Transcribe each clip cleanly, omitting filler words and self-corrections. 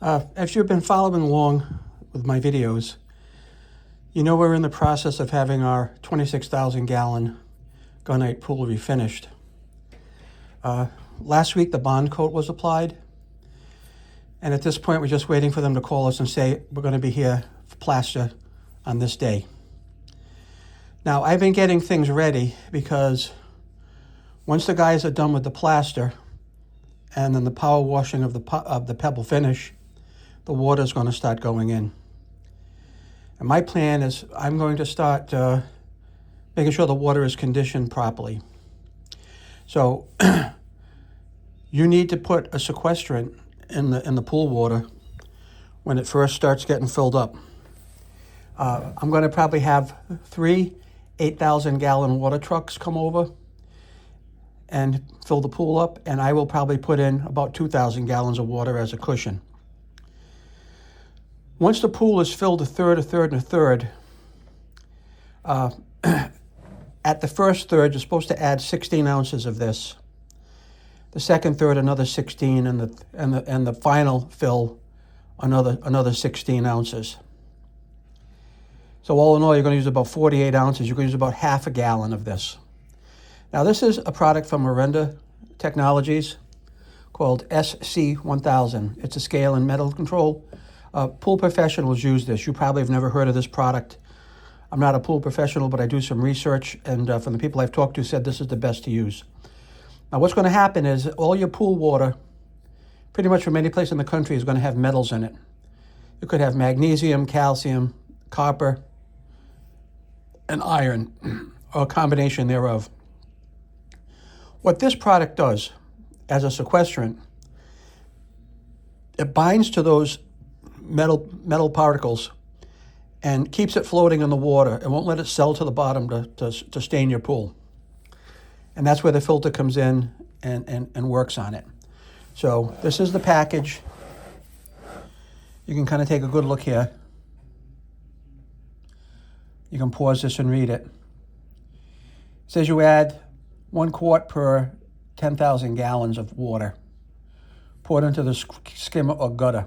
As you've been following along with my videos, you know we're in the process of having our 26,000 gallon Gunite pool refinished. Last week the bond coat was applied, and at this point we're just waiting for them to call us and say we're going to be here for plaster on this day. Now I've been getting things ready because once the guys are done with the plaster and then the power washing of the pebble finish, the water is going to start going in. And my plan is I'm going to start making sure the water is conditioned properly. So you need to put a sequestrant in the pool water when it first starts getting filled up. I'm going to probably have 3 8,000 gallon water trucks come over and fill the pool up, and I will probably put in about 2,000 gallons of water as a cushion. Once the pool is filled a third, and a third, at the first third, you're supposed to add 16 ounces of this. The second third, another 16, and the final fill, another 16 ounces. So all in all, you're going to use about 48 ounces. You're going to use about half a gallon of this. Now, this is a product from Orenda Technologies called SC-1000. It's a scale and metal control. Pool professionals use this. You probably have never heard of this product. I'm not a pool professional, but I do some research, and from the people I've talked to said this is the best to use. Now, what's going to happen is all your pool water, pretty much from any place in the country, is going to have metals in it. You could have magnesium, calcium, copper, and iron, or a combination thereof. What this product does as a sequestrant, it binds to those metal particles and keeps it floating in the water and won't let it settle to the bottom to stain your pool. And that's where the filter comes in and works on it. So this is the package. You can kind of take a good look here. You can pause this and read it. It says you add 1 quart per 10,000 gallons of water poured into the skimmer or gutter.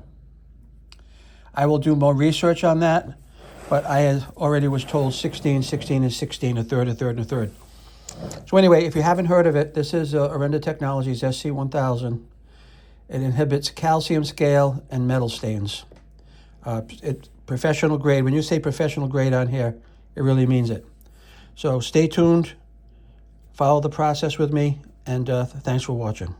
I will do more research on that, but I already was told 16, 16, and 16, a third, a third, and a third. So anyway, if you haven't heard of it, this is Orenda Technologies SC-1000. It inhibits calcium scale and metal stains. It's professional grade. When you say professional grade on here, it really means it. So stay tuned, follow the process with me, and thanks for watching.